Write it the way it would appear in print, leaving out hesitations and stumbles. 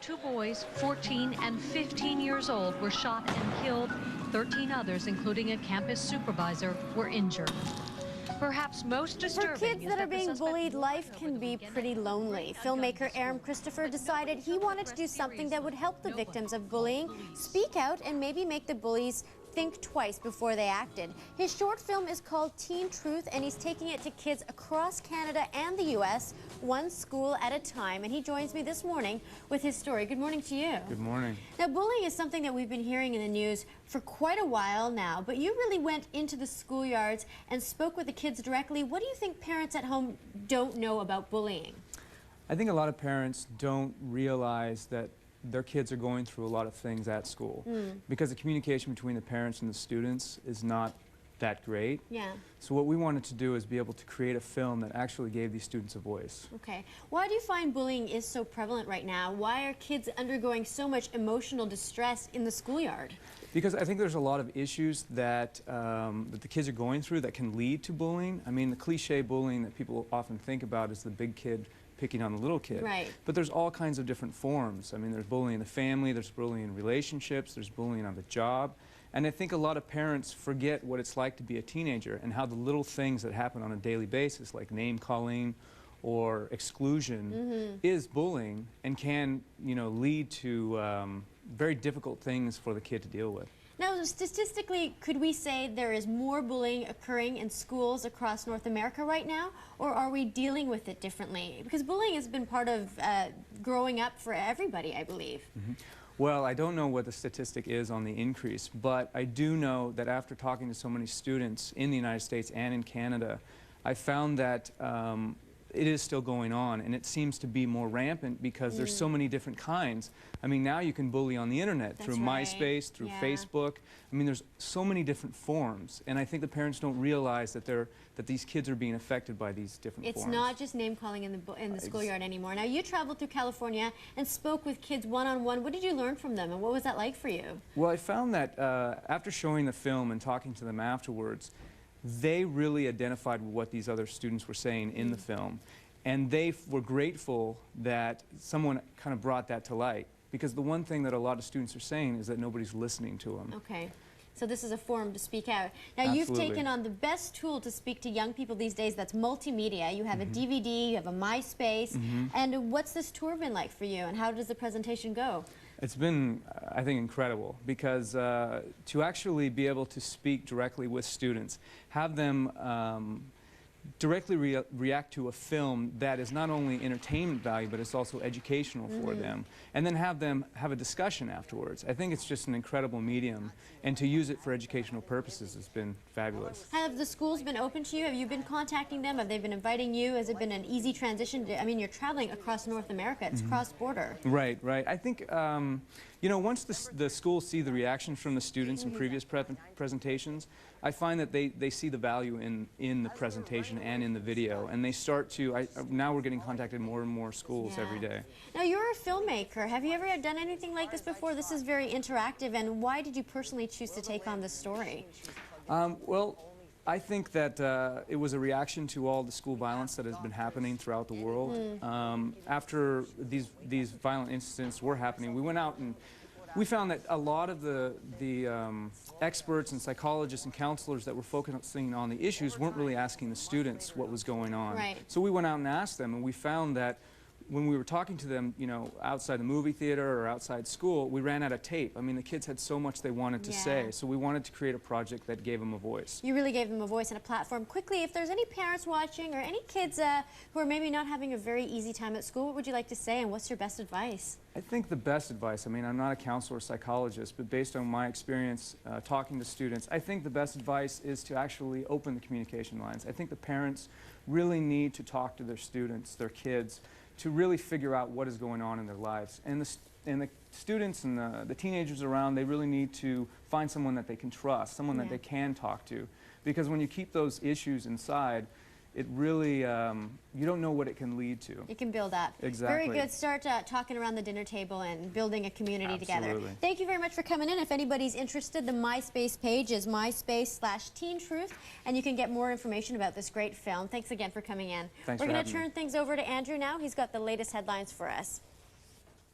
2 boys, 14 and 15 years old, were shot and killed. 13 others, including a campus supervisor, were injured. Perhaps most disturbing For kids that are being bullied, life can be pretty lonely. Filmmaker Erahm Christopher decided he wanted to do something that would help the victims of bullying speak out and maybe make the bullies think twice before they acted. His short film is called Teen Truth, and he's taking it to kids across Canada and the U.S., one school at a time. And he joins me this morning with his story. Good morning to you. Good morning. Now, bullying is something that we've been hearing in the news for quite a while now, but you really went into the schoolyards and spoke with the kids directly. What do you think parents at home don't know about bullying? I think a lot of parents don't realize that their kids are going through a lot of things at school because the communication between the parents and the students is not that great. Yeah. So what we wanted to do is be able to create a film that actually gave these students a voice. Okay. Why do you find bullying is so prevalent right now? Why are kids undergoing so much emotional distress in the schoolyard? Because I think there's a lot of issues that, that the kids are going through that can lead to bullying. I mean, the cliche bullying that people often think about is the big kid picking on the little kid. Right. But there's all kinds of different forms. I mean, there's bullying in the family, there's bullying in relationships, there's bullying on the job. And I think a lot of parents forget what it's like to be a teenager and how the little things that happen on a daily basis, like name calling or exclusion, is bullying and can, you know, lead to very difficult things for the kid to deal with. Now, statistically, could we say there is more bullying occurring in schools across North America right now, or are we dealing with it differently? Because bullying has been part of growing up for everybody, I believe. Well, I don't know what the statistic is on the increase, but I do know that after talking to so many students in the United States and in Canada, I found that it is still going on, and it seems to be more rampant because there's so many different kinds. I mean, now you can bully on the internet through MySpace, through Facebook. I mean, there's so many different forms, and I think the parents don't realize that these kids are being affected by these different forms. It's not just name calling in the schoolyard anymore. Now, you traveled through California and spoke with kids one-on-one. What did you learn from them, and what was that like for you? Well, I found that after showing the film and talking to them afterwards, they really identified with what these other students were saying in the film, and they were grateful that someone kind of brought that to light, because the one thing that a lot of students are saying is that nobody's listening to them. Okay. So this is a forum to speak out. Now, you've taken on the best tool to speak to young people these days, that's multimedia. You have a DVD, you have a MySpace, and what's this tour been like for you, and how does the presentation go? It's been, I think, incredible, because to actually be able to speak directly with students, have them directly react to a film that is not only entertainment value, but it's also educational for them, and then have them have a discussion afterwards. I think it's just an incredible medium, and to use it for educational purposes has been fabulous. Have the schools been open to you? Have you been contacting them? Have they been inviting you? Has it been an easy transition? I mean, you're traveling across North America. It's cross-border. Right, right. I think, you know, once the schools see the reactions from the students in previous presentations, I find that they see the value in the presentation and in the video, and they start to, now we're getting contacted more and more schools every day. Now, you're a filmmaker. Have you ever done anything like this before? This is very interactive, and why did you personally choose to take on this story? Well, I think that it was a reaction to all the school violence that has been happening throughout the world. After these violent incidents were happening, we went out and we found that a lot of the experts and psychologists and counselors that were focusing on the issues weren't really asking the students what was going on. So we went out and asked them, and we found that when we were talking to them, you know, outside the movie theater or outside school, we ran out of tape. I mean, the kids had so much they wanted to say, so we wanted to create a project that gave them a voice. You really gave them a voice and a platform. Quickly, if there's any parents watching or any kids who are maybe not having a very easy time at school, what would you like to say, and what's your best advice? I think the best advice, I mean, I'm not a counselor or psychologist, but based on my experience talking to students, I think the best advice is to actually open the communication lines. I think the parents really need to talk to their students, their kids, to really figure out what is going on in their lives. And the students and the teenagers around, they really need to find someone that they can trust, someone that they can talk to. Because when you keep those issues inside, it really, you don't know what it can lead to. It can build up. Exactly. Very good. Start talking around the dinner table and building a community together. Absolutely. Thank you very much for coming in. If anybody's interested, the MySpace page is MySpace/Teen Truth, and you can get more information about this great film. Thanks again for coming in. Thanks We're for going to having me. turn things over to Andrew now. He's got the latest headlines for us.